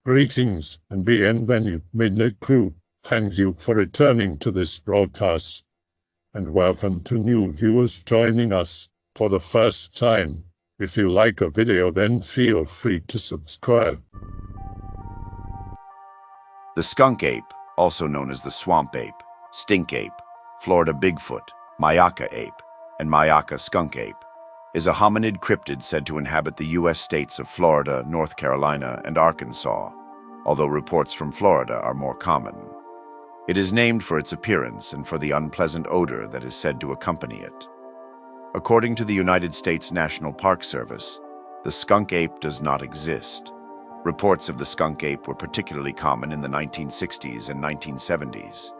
Greetings and bienvenue, Midnight Crew. Thank you for returning to this broadcast, and welcome to new viewers joining us for the first time. If you like a video, then feel free to subscribe. The skunk ape, also known as the swamp ape, stink ape, Florida Bigfoot, Myakka ape, and Myakka skunk ape, is a hominid cryptid said to inhabit the U.S. states of Florida, North Carolina, and Arkansas, although reports from Florida are more common. It is named for its appearance and for the unpleasant odor that is said to accompany it. According to the United States National Park Service, the skunk ape does not exist. Reports of the skunk ape were particularly common in the 1960s and 1970s.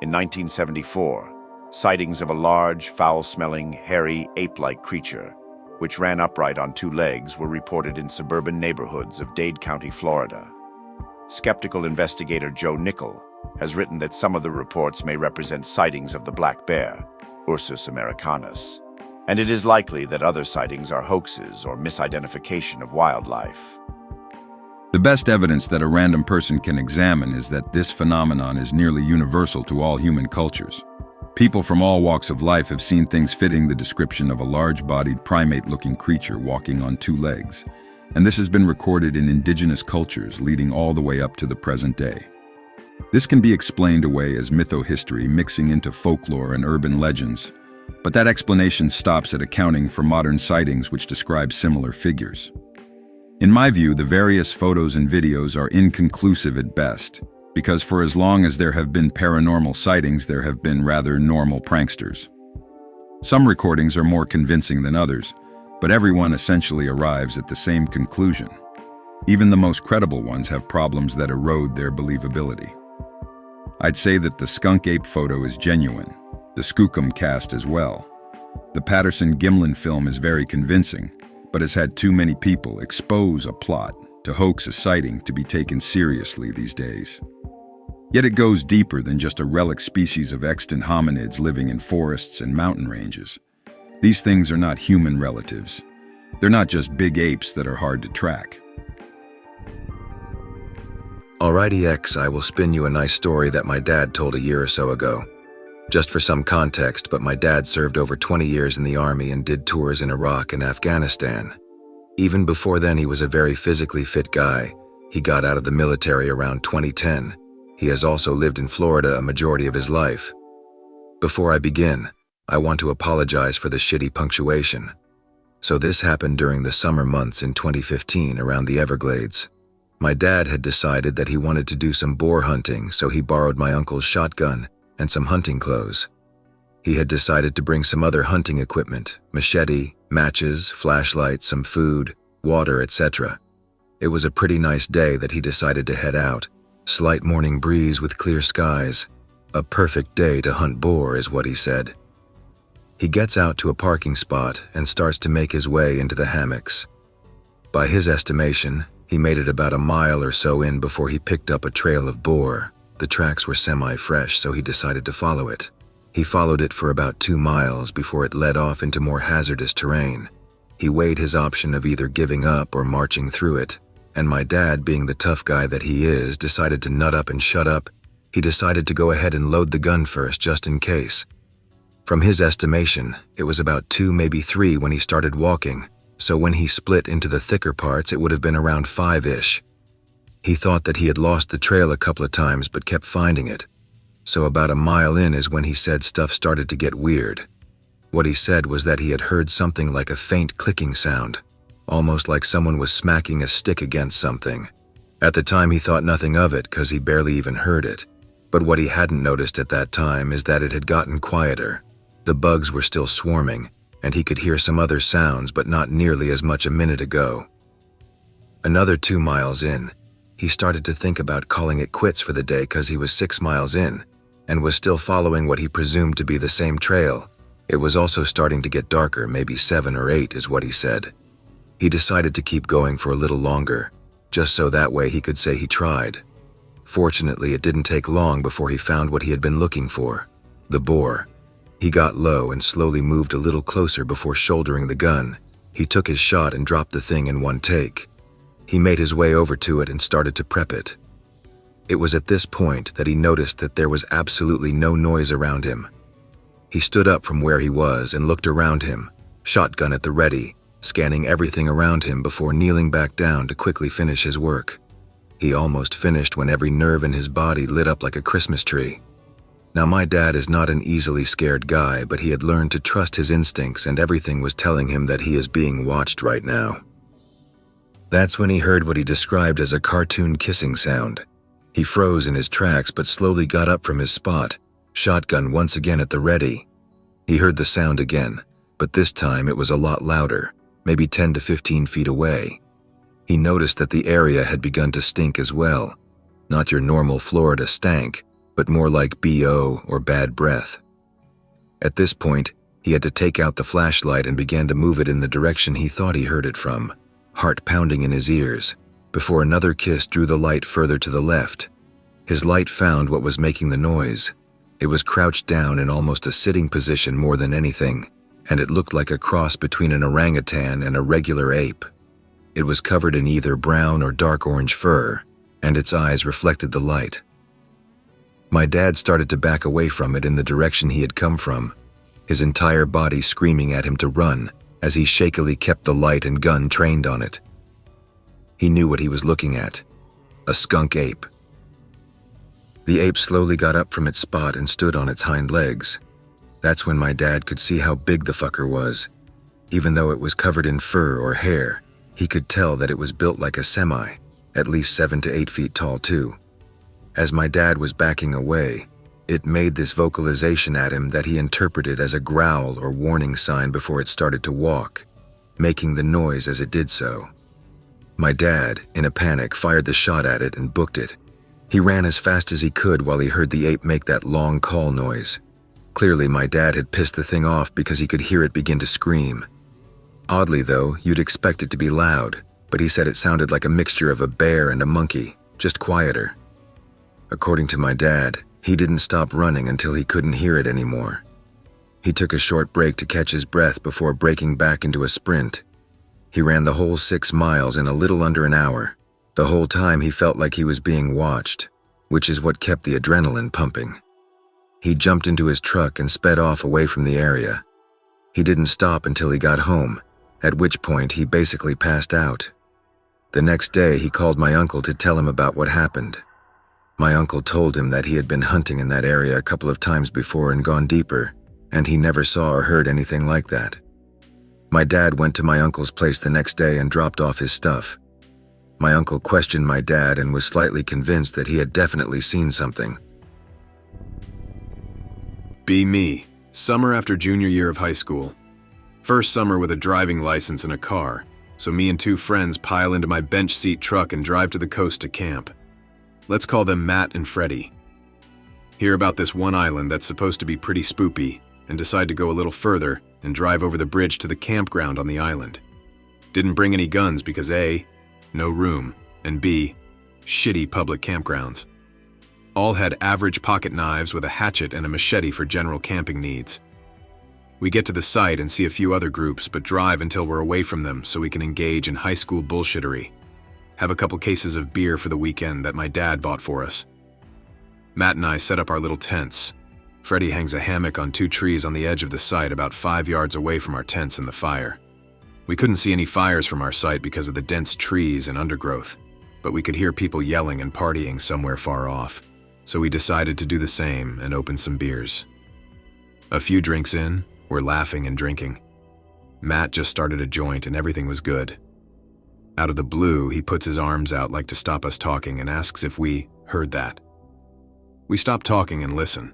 In 1974, sightings of a large, foul-smelling, hairy, ape-like creature, which ran upright on two legs, were reported in suburban neighborhoods of Dade County, Florida. Skeptical investigator Joe Nickel has written that some of the reports may represent sightings of the black bear, Ursus americanus, and it is likely that other sightings are hoaxes or misidentification of wildlife. The best evidence that a random person can examine is that this phenomenon is nearly universal to all human cultures. People from all walks of life have seen things fitting the description of a large-bodied primate-looking creature walking on two legs, and this has been recorded in indigenous cultures leading all the way up to the present day. This can be explained away as mytho-history mixing into folklore and urban legends, but that explanation stops at accounting for modern sightings which describe similar figures. In my view, the various photos and videos are inconclusive at best, because for as long as there have been paranormal sightings, there have been rather normal pranksters. Some recordings are more convincing than others, but everyone essentially arrives at the same conclusion. Even the most credible ones have problems that erode their believability. I'd say that the skunk ape photo is genuine, the Skookum cast as well. The Patterson-Gimlin film is very convincing, but has had too many people expose a plot to hoax a sighting to be taken seriously these days. Yet it goes deeper than just a relic species of extant hominids living in forests and mountain ranges. These things are not human relatives. They're not just big apes that are hard to track. Alrighty X, I will spin you a nice story that my dad told a year or so ago. Just for some context, but my dad served over 20 years in the army and did tours in Iraq and Afghanistan. Even before then, he was a very physically fit guy. He got out of the military around 2010. He has also lived in Florida a majority of his life. Before I begin, I want to apologize for the shitty punctuation. So this happened during the summer months in 2015 around the Everglades. My dad had decided that he wanted to do some boar hunting, so he borrowed my uncle's shotgun and some hunting clothes. He had decided to bring some other hunting equipment, machete, matches, flashlight, some food, water, etc. It was a pretty nice day that he decided to head out. Slight morning breeze with clear skies. A perfect day to hunt boar is what he said. He gets out to a parking spot and starts to make his way into the hammocks. By his estimation, he made it about a mile or so in before he picked up a trail of boar. The tracks were semi-fresh, so he decided to follow it. He followed it for about 2 miles before it led off into more hazardous terrain. He weighed his option of either giving up or marching through it, and my dad, being the tough guy that he is, decided to nut up and shut up. He decided to go ahead and load the gun first, just in case. From his estimation, it was about 2, maybe 3 when he started walking, so when he split into the thicker parts, it would have been around 5-ish. He thought that he had lost the trail a couple of times but kept finding it. So about a mile in is when he said stuff started to get weird. What he said was that he had heard something like a faint clicking sound, almost like someone was smacking a stick against something. At the time he thought nothing of it because he barely even heard it. But what he hadn't noticed at that time is that it had gotten quieter. The bugs were still swarming, and he could hear some other sounds but not nearly as much a minute ago. Another 2 miles in, he started to think about calling it quits for the day because he was 6 miles in and was still following what he presumed to be the same trail. It was also starting to get darker, maybe 7 or 8 is what he said. He decided to keep going for a little longer, just so that way he could say he tried. Fortunately, it didn't take long before he found what he had been looking for, the boar. He got low and slowly moved a little closer before shouldering the gun. He took his shot and dropped the thing in one take. He made his way over to it and started to prep it. It was at this point that he noticed that there was absolutely no noise around him. He stood up from where he was and looked around him, shotgun at the ready, scanning everything around him before kneeling back down to quickly finish his work. He almost finished when every nerve in his body lit up like a Christmas tree. Now, my dad is not an easily scared guy, but he had learned to trust his instincts, and everything was telling him that he is being watched right now. That's when he heard what he described as a cartoon kissing sound. He froze in his tracks but slowly got up from his spot, shotgun once again at the ready. He heard the sound again, but this time it was a lot louder, maybe 10 to 15 feet away. He noticed that the area had begun to stink as well. Not your normal Florida stank, but more like BO or bad breath. At this point, he had to take out the flashlight and began to move it in the direction he thought he heard it from, heart pounding in his ears, before another kiss drew the light further to the left. His light found what was making the noise. It was crouched down in almost a sitting position more than anything, and it looked like a cross between an orangutan and a regular ape. It was covered in either brown or dark orange fur, and its eyes reflected the light. My dad started to back away from it in the direction he had come from, his entire body screaming at him to run as he shakily kept the light and gun trained on it. He knew what he was looking at: a skunk ape. The ape slowly got up from its spot and stood on its hind legs. That's when my dad could see how big the fucker was. Even though it was covered in fur or hair, he could tell that it was built like a semi, at least 7 to 8 feet tall too. As my dad was backing away, it made this vocalization at him that he interpreted as a growl or warning sign before it started to walk, making the noise as it did so. My dad, in a panic, fired the shot at it and booked it. He ran as fast as he could while he heard the ape make that long call noise. Clearly, my dad had pissed the thing off because he could hear it begin to scream. Oddly though, you'd expect it to be loud, but he said it sounded like a mixture of a bear and a monkey, just quieter. According to my dad, he didn't stop running until he couldn't hear it anymore. He took a short break to catch his breath before breaking back into a sprint. He ran the whole 6 miles in a little under an hour. The whole time he felt like he was being watched, which is what kept the adrenaline pumping. He jumped into his truck and sped off away from the area. He didn't stop until he got home, at which point he basically passed out. The next day he called my uncle to tell him about what happened. My uncle told him that he had been hunting in that area a couple of times before and gone deeper, and he never saw or heard anything like that. My dad went to my uncle's place the next day and dropped off his stuff. My uncle questioned my dad and was slightly convinced that he had definitely seen something. Be me, summer after junior year of high school. First summer with a driving license and a car, so me and 2 friends pile into my bench seat truck and drive to the coast to camp. Let's call them Matt and Freddie. Hear about this one island that's supposed to be pretty spoopy, and decide to go a little further and drive over the bridge to the campground on the island. Didn't bring any guns because A, no room, and B, shitty public campgrounds. All had average pocket knives with a hatchet and a machete for general camping needs. We get to the site and see a few other groups, but drive until we're away from them so we can engage in high school bullshittery. Have a couple cases of beer for the weekend that my dad bought for us. Matt and I set up our little tents. Freddie hangs a hammock on 2 trees on the edge of the site about 5 yards away from our tents and the fire. We couldn't see any fires from our site because of the dense trees and undergrowth, but we could hear people yelling and partying somewhere far off, so we decided to do the same and open some beers. A few drinks in, we're laughing and drinking. Matt just started a joint and everything was good. Out of the blue, he puts his arms out like to stop us talking and asks if we heard that. We stop talking and listen.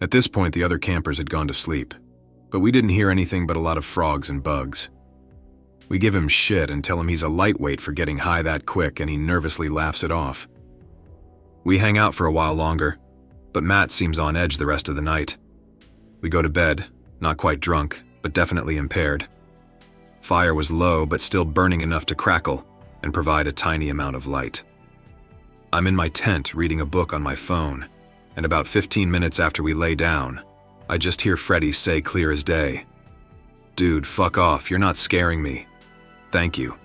At this point, the other campers had gone to sleep, but we didn't hear anything but a lot of frogs and bugs. We give him shit and tell him he's a lightweight for getting high that quick, and he nervously laughs it off. We hang out for a while longer, but Matt seems on edge the rest of the night. We go to bed, not quite drunk, but definitely impaired. Fire was low, but still burning enough to crackle and provide a tiny amount of light. I'm in my tent reading a book on my phone, and about 15 minutes after we lay down, I just hear Freddie say clear as day, "Dude, fuck off, you're not scaring me. Thank you."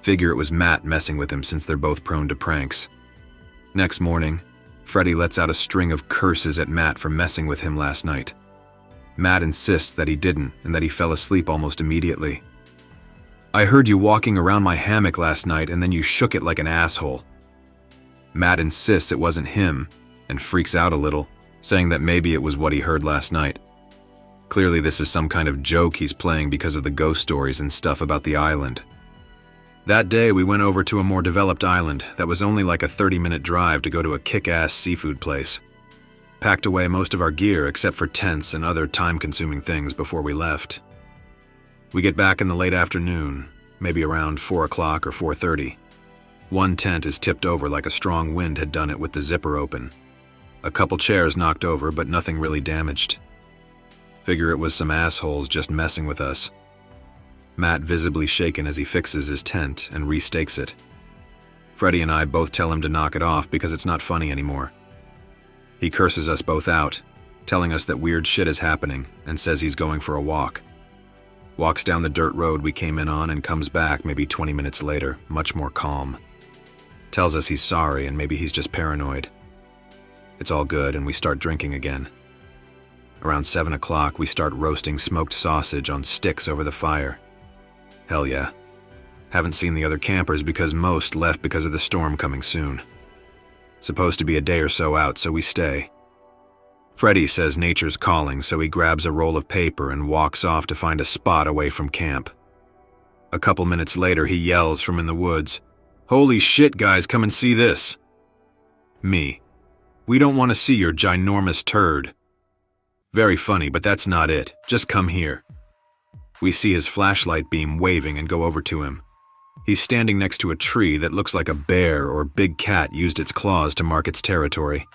Figure it was Matt messing with him since they're both prone to pranks. Next morning, Freddy lets out a string of curses at Matt for messing with him last night. Matt insists that he didn't and that he fell asleep almost immediately. "I heard you walking around my hammock last night and then you shook it like an asshole." Matt insists it wasn't him and freaks out a little, saying that maybe it was what he heard last night. Clearly this is some kind of joke he's playing because of the ghost stories and stuff about the island. That day we went over to a more developed island that was only like a 30-minute drive to go to a kick-ass seafood place. Packed away most of our gear except for tents and other time-consuming things before we left. We get back in the late afternoon, maybe around 4 o'clock or 4:30. One tent is tipped over like a strong wind had done it with the zipper open. A couple chairs knocked over, but nothing really damaged. Figure it was some assholes just messing with us. Matt visibly shaken as he fixes his tent and restakes it. Freddy and I both tell him to knock it off because it's not funny anymore. He curses us both out, telling us that weird shit is happening and says he's going for a walk. Walks down the dirt road we came in on and comes back maybe 20 minutes later, much more calm. Tells us he's sorry and maybe he's just paranoid. It's all good and we start drinking again. Around 7 o'clock, we start roasting smoked sausage on sticks over the fire. Hell yeah. Haven't seen the other campers because most left because of the storm coming soon. Supposed to be a day or so out, so we stay. Freddy says nature's calling, so he grabs a roll of paper and walks off to find a spot away from camp. A couple minutes later, he yells from in the woods, "Holy shit, guys, come and see this." Me. "We don't want to see your ginormous turd." Very funny, but that's not it. Just come here. We see his flashlight beam waving and go over to him. He's standing next to a tree that looks like a bear or big cat used its claws to mark its territory.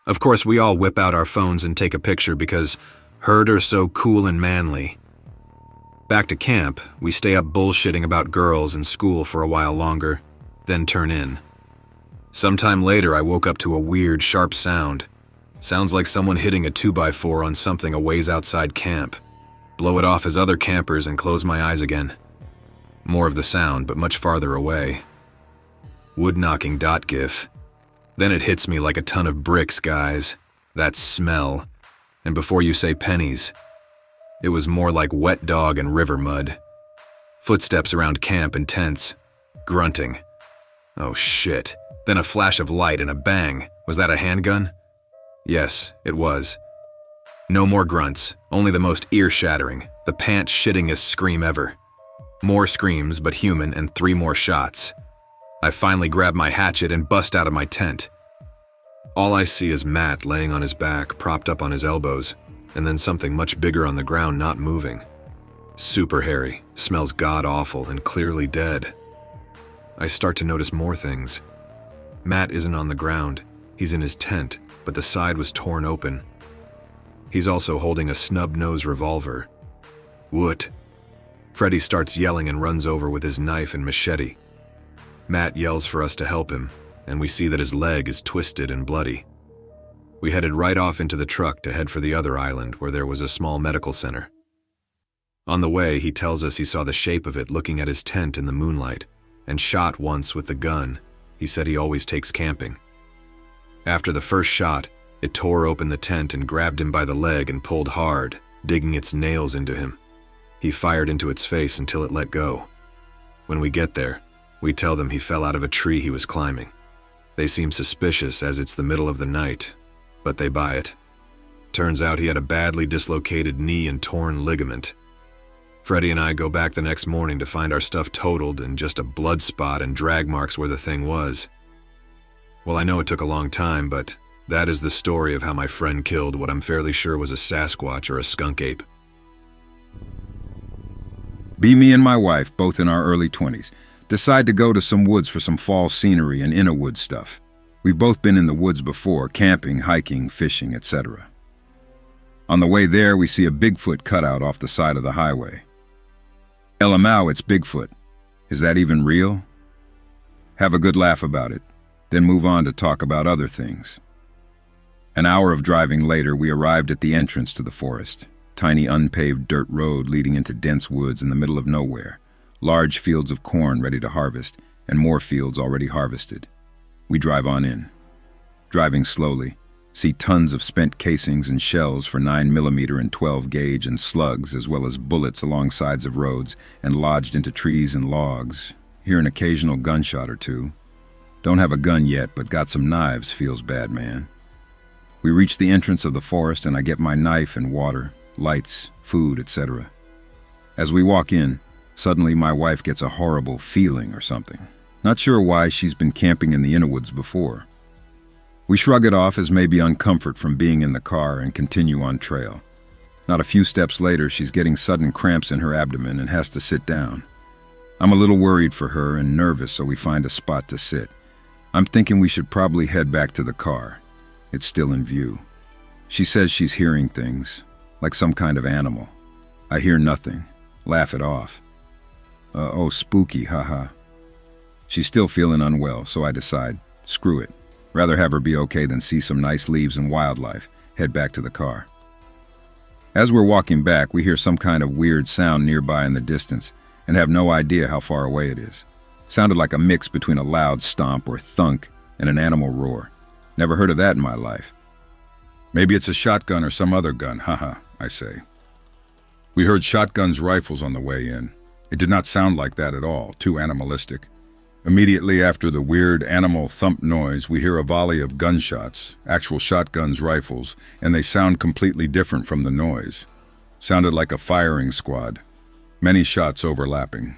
Of course, we all whip out our phones and take a picture because herd are so cool and manly. Back to camp, we stay up bullshitting about girls and school for a while longer, then turn in. Sometime later, I woke up to a weird, sharp sound. Sounds like someone hitting a 2x4 on something a ways outside camp. Blow it off as other campers and close my eyes again. More of the sound, but much farther away. Wood knocking dot gif. Then it hits me like a ton of bricks, guys. That smell. And before you say pennies, it was more like wet dog and river mud. Footsteps around camp and tents. Grunting. Oh shit. Then a flash of light and a bang. Was that a handgun? Yes, it was. No more grunts, only the most ear-shattering, the pants-shittingest scream ever. More screams, but human, and 3 more shots. I finally grab my hatchet and bust out of my tent. All I see is Matt laying on his back, propped up on his elbows, and then something much bigger on the ground not moving. Super hairy, smells god-awful, and clearly dead. I start to notice more things. Matt isn't on the ground, he's in his tent, but the side was torn open. He's also holding a snub-nosed revolver. What? Freddy starts yelling and runs over with his knife and machete. Matt yells for us to help him, and we see that his leg is twisted and bloody. We headed right off into the truck to head for the other island where there was a small medical center. On the way, he tells us he saw the shape of it looking at his tent in the moonlight, and shot once with the gun he said he always takes camping. After the first shot, it tore open the tent and grabbed him by the leg and pulled hard, digging its nails into him. He fired into its face until it let go. When we get there, we tell them he fell out of a tree he was climbing. They seem suspicious as it's the middle of the night, but they buy it. Turns out he had a badly dislocated knee and torn ligament. Freddy and I go back the next morning to find our stuff totaled and just a blood spot and drag marks where the thing was. Well, I know it took a long time, but that is the story of how my friend killed what I'm fairly sure was a Sasquatch or a skunk ape. Me and my wife, both in our early 20s, decide to go to some woods for some fall scenery and Innawoods stuff. We've both been in the woods before, camping, hiking, fishing, etc. On the way there, we see a Bigfoot cutout off the side of the highway. LMAO, it's Bigfoot. Is that even real? Have a good laugh about it, then move on to talk about other things. An hour of driving later, we arrived at the entrance to the forest. Tiny unpaved dirt road leading into dense woods in the middle of nowhere, Large fields of corn ready to harvest, and more fields already harvested. We drive on in. Driving slowly, see tons of spent casings and shells for 9mm and 12 gauge and slugs, as well as bullets along sides of roads and lodged into trees and logs. Hear an occasional gunshot or two. Don't have a gun yet, but got some knives. Feels bad, man. We reach the entrance of the forest and I get my knife and water, lights, food, etc. As we walk in, suddenly my wife gets a horrible feeling or something. Not sure why, she's been camping in the Innawoods before. We shrug it off as maybe uncomfort from being in the car and continue on trail. Not a few steps later, she's getting sudden cramps in her abdomen and has to sit down. I'm a little worried for her and nervous, so we find a spot to sit. I'm thinking we should probably head back to the car. It's still in view. She says she's hearing things, like some kind of animal. I hear nothing. Laugh it off. Oh, spooky, haha. She's still feeling unwell, so I decide, screw it. Rather have her be okay than see some nice leaves and wildlife. Head back to the car. As we're walking back, we hear some kind of weird sound nearby in the distance and have no idea how far away it is. Sounded like a mix between a loud stomp or thunk and an animal roar. Never heard of that in my life. Maybe it's a shotgun or some other gun, haha, I say. We heard shotguns, rifles on the way in. It did not sound like that at all, too animalistic. Immediately after the weird animal thump noise, we hear a volley of gunshots, actual shotguns, rifles, and they sound completely different from the noise. Sounded like a firing squad. Many shots overlapping.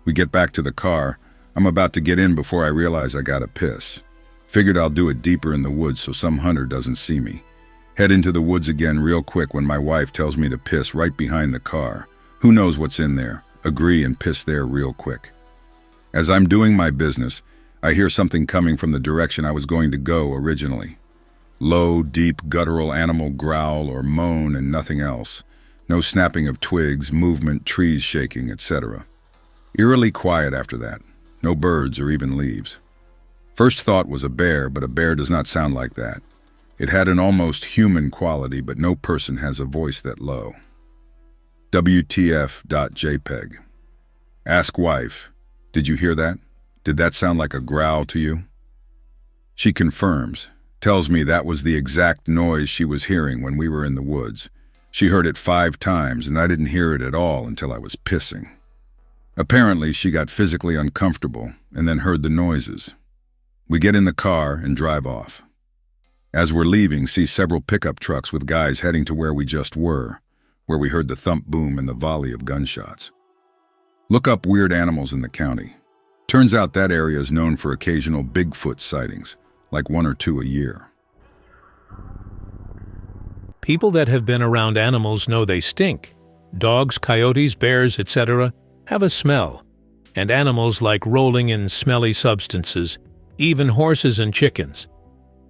We get back to the car. I'm about to get in before I realize I gotta piss. Figured I'll do it deeper in the woods so some hunter doesn't see me. Head into the woods again real quick when my wife tells me to piss right behind the car. Who knows what's in there? Agree and piss there real quick. As I'm doing my business, I hear something coming from the direction I was going to go originally. Low, deep, guttural animal growl or moan and nothing else. No snapping of twigs, movement, trees shaking, etc. Eerily quiet after that. No birds or even leaves. First thought was a bear, but a bear does not sound like that. It had an almost human quality, but no person has a voice that low. WTF.jpg. Ask wife, did you hear that? Did that sound like a growl to you? She confirms, tells me that was the exact noise she was hearing when we were in the woods. She heard it 5 times and I didn't hear it at all until I was pissing. Apparently, she got physically uncomfortable and then heard the noises. We get in the car and drive off. As we're leaving, see several pickup trucks with guys heading to where we just were, where we heard the thump boom and the volley of gunshots. Look up weird animals in the county. Turns out that area is known for occasional Bigfoot sightings, like 1 or 2 a year. People that have been around animals know they stink. Dogs, coyotes, bears, etc. have a smell, and animals like rolling in smelly substances, even horses and chickens.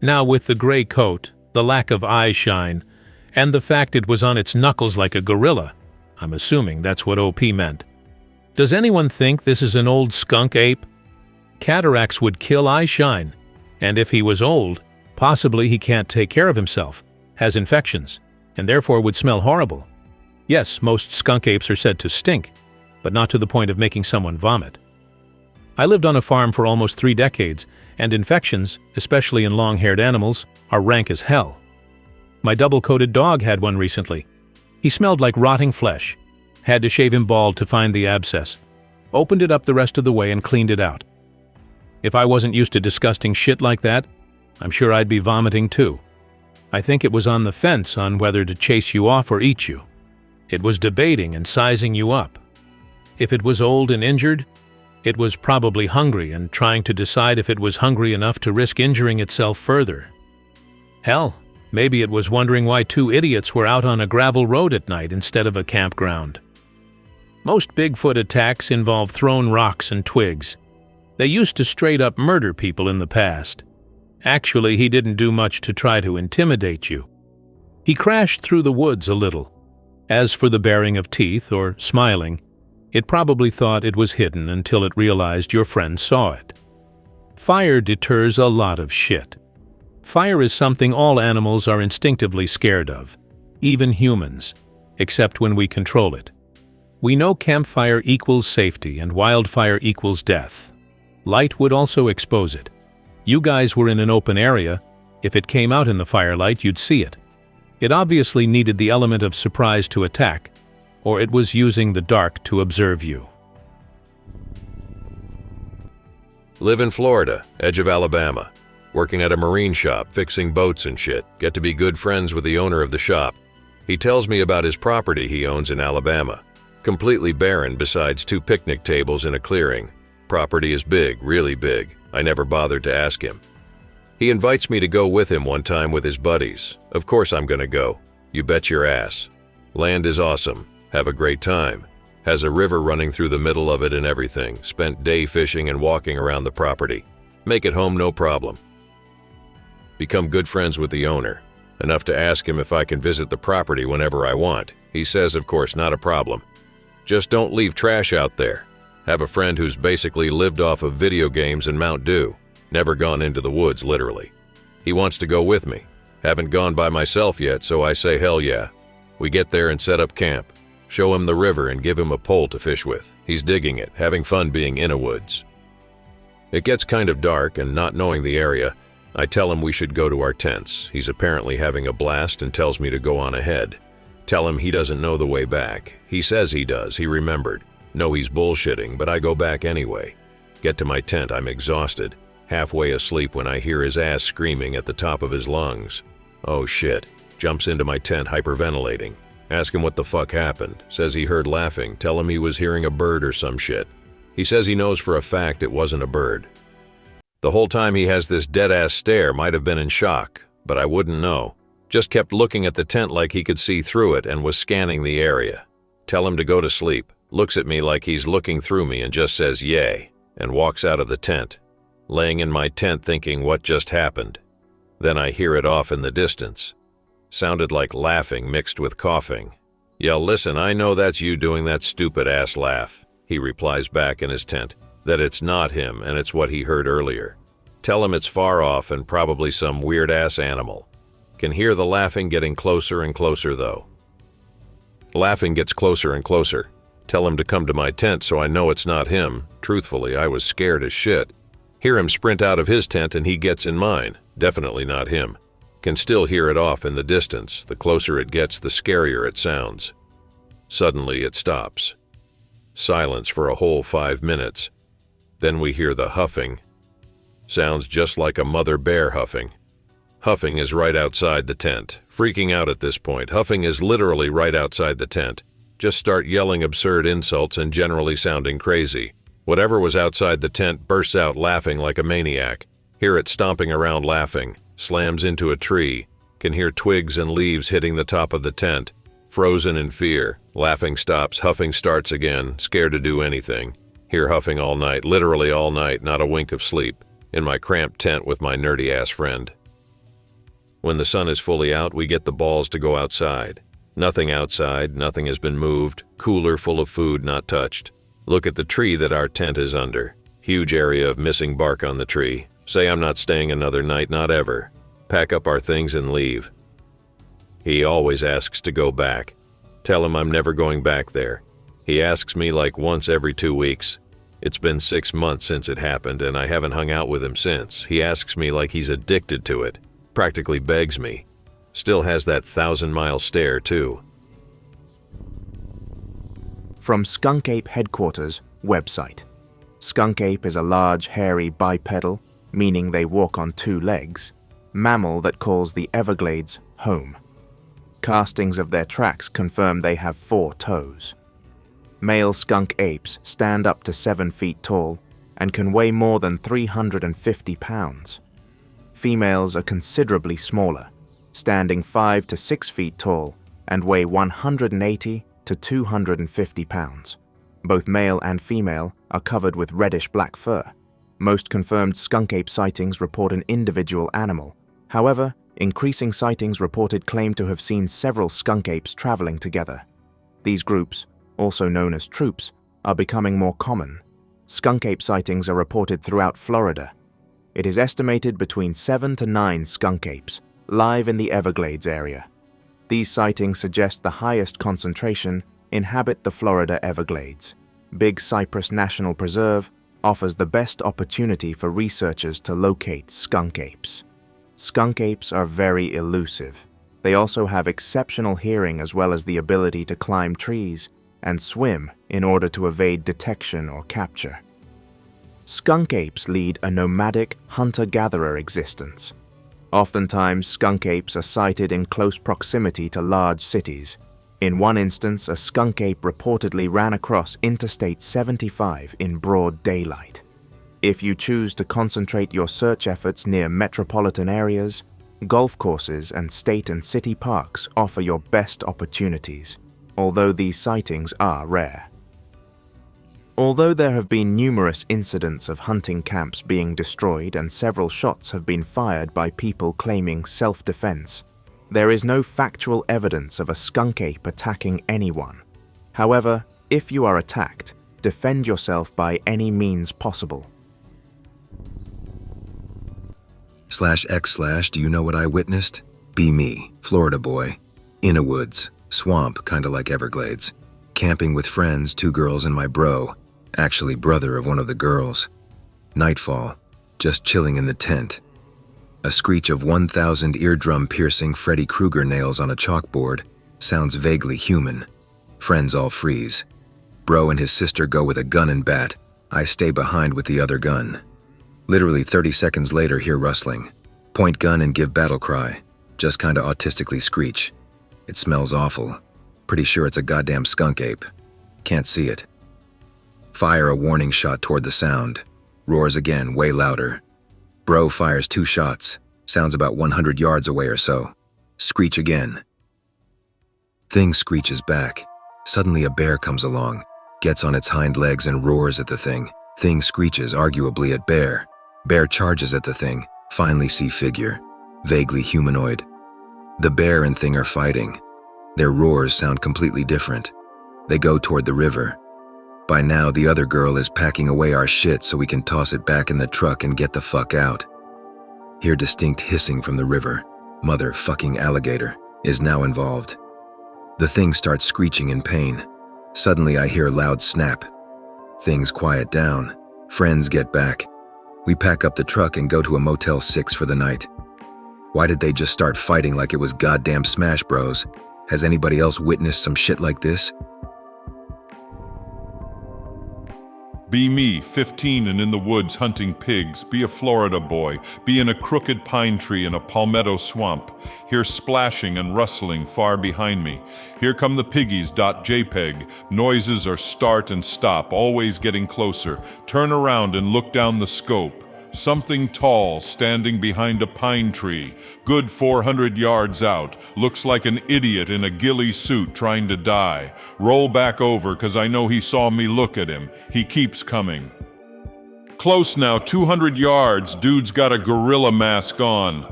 Now with the gray coat, the lack of eye shine, and the fact it was on its knuckles like a gorilla, I'm assuming that's what OP meant. Does anyone think this is an old skunk ape? Cataracts would kill eye shine, and if he was old, possibly he can't take care of himself, has infections, and therefore would smell horrible. Yes, most skunk apes are said to stink, but not to the point of making someone vomit. I lived on a farm for almost 3 decades, and infections, especially in long-haired animals, are rank as hell. My double-coated dog had one recently. He smelled like rotting flesh. Had to shave him bald to find the abscess. Opened it up the rest of the way and cleaned it out. If I wasn't used to disgusting shit like that, I'm sure I'd be vomiting too. I think it was on the fence on whether to chase you off or eat you. It was debating and sizing you up. If it was old and injured, it was probably hungry and trying to decide if it was hungry enough to risk injuring itself further. Hell, maybe it was wondering why 2 idiots were out on a gravel road at night instead of a campground. Most Bigfoot attacks involve thrown rocks and twigs. They used to straight up murder people in the past. Actually, he didn't do much to try to intimidate you. He crashed through the woods a little. As for the baring of teeth or smiling, it probably thought it was hidden until it realized your friend saw it. Fire deters a lot of shit. Fire is something all animals are instinctively scared of, even humans, except when we control it. We know campfire equals safety and wildfire equals death. Light would also expose it. You guys were in an open area. If it came out in the firelight, you'd see it. It obviously needed the element of surprise to attack, or it was using the dark to observe you. Live in Florida, edge of Alabama. Working at a marine shop, fixing boats and shit. Get to be good friends with the owner of the shop. He tells me about his property he owns in Alabama. Completely barren besides 2 picnic tables in a clearing. Property is big, really big. I never bothered to ask him. He invites me to go with him one time with his buddies. Of course I'm gonna go. You bet your ass. Land is awesome. Have a great time. Has a river running through the middle of it and everything. Spent day fishing and walking around the property. Make it home no problem. Become good friends with the owner. Enough to ask him if I can visit the property whenever I want. He says, of course, not a problem. Just don't leave trash out there. Have a friend who's basically lived off of video games and Mount Dew. Never gone into the woods, literally. He wants to go with me. Haven't gone by myself yet, so I say hell yeah. We get there and set up camp. Show him the river and give him a pole to fish with. He's digging it, having fun being Innawoods. It gets kind of dark, and not knowing the area, I tell him we should go to our tents. He's apparently having a blast and tells me to go on ahead. Tell him he doesn't know the way back. He says he does, he remembered. No, he's bullshitting, but I go back anyway. Get to my tent, I'm exhausted. Halfway asleep when I hear his ass screaming at the top of his lungs. Oh shit. Jumps into my tent hyperventilating. Ask him what the fuck happened. Says he heard laughing. Tell him he was hearing a bird or some shit. He says he knows for a fact it wasn't a bird. The whole time he has this dead-ass stare, might have been in shock, but I wouldn't know. Just kept looking at the tent like he could see through it and was scanning the area. Tell him to go to sleep. Looks at me like he's looking through me and just says yay, and walks out of the tent. Laying in my tent thinking what just happened. Then I hear it off in the distance. Sounded like laughing mixed with coughing. Yell, listen, I know that's you doing that stupid-ass laugh. He replies back in his tent that it's not him and it's what he heard earlier. Tell him it's far off and probably some weird-ass animal. Can hear the laughing getting closer and closer, though. Laughing gets closer and closer. Tell him to come to my tent so I know it's not him. Truthfully, I was scared as shit. Hear him sprint out of his tent and he gets in mine. Definitely not him. Can still hear it off in the distance. The closer it gets, the scarier it sounds. Suddenly it stops. Silence for a whole 5 minutes. Then we hear the huffing. Sounds just like a mother bear huffing. Huffing is right outside the tent. Freaking out at this point. Huffing is literally right outside the tent. Just start yelling absurd insults and generally sounding crazy. Whatever was outside the tent bursts out laughing like a maniac. Hear it stomping around laughing. Slams into a tree. Can hear twigs and leaves hitting the top of the tent. Frozen in fear. Laughing stops. Huffing starts again. Scared to do anything. Hear huffing all night. Literally all night. Not a wink of sleep. In my cramped tent with my nerdy-ass friend. When the sun is fully out, we get the balls to go outside. Nothing outside. Nothing has been moved. Cooler full of food not touched. Look at the tree that our tent is under. Huge area of missing bark on the tree. Say I'm not staying another night, not ever. Pack up our things and leave. He always asks to go back. Tell him I'm never going back there. He asks me like once every 2 weeks. It's been 6 months since it happened and I haven't hung out with him since. He asks me like he's addicted to it. Practically begs me. Still has that 1,000-mile stare too. From Skunk Ape Headquarters website. Skunk ape is a large, hairy bipedal, meaning they walk on 2 legs, mammal that calls the Everglades home. Castings of their tracks confirm they have 4 toes. Male skunk apes stand up to 7 feet tall and can weigh more than 350 pounds. Females are considerably smaller, standing 5 to 6 feet tall and weigh 180 to 250 pounds. Both male and female are covered with reddish-black fur. Most confirmed skunk ape sightings report an individual animal. However, increasing sightings reported claim to have seen several skunk apes traveling together. These groups, also known as troops, are becoming more common. Skunk ape sightings are reported throughout Florida. It is estimated between 7 to 9 skunk apes live in the Everglades area. These sightings suggest the highest concentration inhabit the Florida Everglades. Big Cypress National Preserve offers the best opportunity for researchers to locate skunk apes. Skunk apes are very elusive. They also have exceptional hearing as well as the ability to climb trees and swim in order to evade detection or capture. Skunk apes lead a nomadic hunter-gatherer existence. Oftentimes, skunk apes are sighted in close proximity to large cities. In one instance, a skunk ape reportedly ran across Interstate 75 in broad daylight. If you choose to concentrate your search efforts near metropolitan areas, golf courses and state and city parks offer your best opportunities, although these sightings are rare. Although there have been numerous incidents of hunting camps being destroyed and several shots have been fired by people claiming self-defense, there is no factual evidence of a skunk ape attacking anyone. However, if you are attacked, defend yourself by any means possible. /X/ do you know what I witnessed? Be me, Florida boy. Innawoods, swamp kinda like Everglades. Camping with friends, 2 girls and my bro, actually brother of one of the girls. Nightfall, just chilling in the tent. A screech of 1,000 eardrum-piercing Freddy Krueger nails on a chalkboard sounds vaguely human. Friends all freeze. Bro and his sister go with a gun and bat. I stay behind with the other gun. Literally 30 seconds later, hear rustling. Point gun and give battle cry. Just kinda autistically screech. It smells awful. Pretty sure it's a goddamn skunk ape. Can't see it. Fire a warning shot toward the sound. Roars again, way louder. Bro fires 2 shots. Sounds about 100 yards away or so. Screech again. Thing screeches back. Suddenly a bear comes along, gets on its hind legs and roars at the thing. Thing screeches arguably at bear. Bear charges at the thing. Finally see figure. Vaguely humanoid. The bear and thing are fighting. Their roars sound completely different. They go toward the river. By now, the other girl is packing away our shit so we can toss it back in the truck and get the fuck out. Hear distinct hissing from the river. Motherfucking alligator is now involved. The thing starts screeching in pain. Suddenly, I hear a loud snap. Things quiet down. Friends get back. We pack up the truck and go to a Motel 6 for the night. Why did they just start fighting like it was goddamn Smash Bros? Has anybody else witnessed some shit like this? Be me, 15 and in the woods hunting pigs. Be a Florida boy. Be in a crooked pine tree in a palmetto swamp. Hear splashing and rustling far behind me. Here come the piggies.jpg. Noises are start and stop, always getting closer. Turn around and look down the scope. Something tall standing behind a pine tree. Good 400 yards out. Looks like an idiot in a ghillie suit trying to die. Roll back over, 'cause I know he saw me look at him. He keeps coming. Close now, 200 yards. Dude's got a gorilla mask on.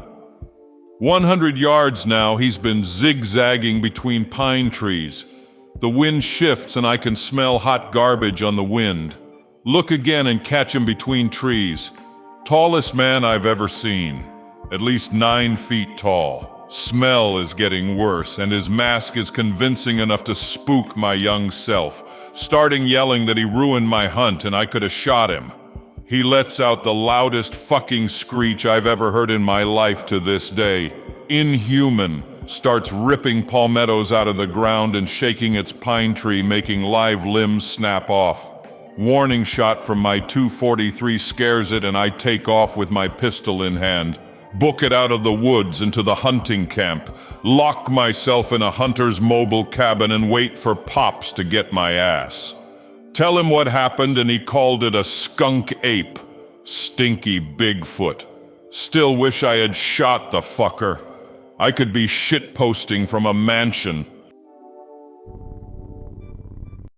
100 yards now, he's been zigzagging between pine trees. The wind shifts and I can smell hot garbage on the wind. Look again and catch him between trees. Tallest man I've ever seen. At least 9 feet tall. Smell is getting worse, and his mask is convincing enough to spook my young self. Starting yelling that he ruined my hunt and I could have shot him. He lets out the loudest fucking screech I've ever heard in my life to this day. Inhuman. Starts ripping palmettos out of the ground and shaking its pine tree, making live limbs snap off. Warning shot from my 243 scares it and I take off with my pistol in hand. Book it out of the woods into the hunting camp. Lock myself in a hunter's mobile cabin and wait for Pops to get my ass. Tell him what happened and he called it a skunk ape. Stinky Bigfoot. Still wish I had shot the fucker. I could be shitposting from a mansion.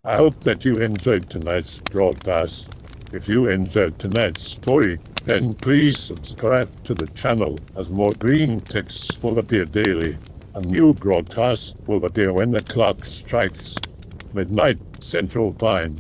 I hope that you enjoyed tonight's broadcast. If you enjoyed tonight's story, then please subscribe to the channel as more Greentext will appear daily. A new broadcast will appear when the clock strikes midnight Central Time.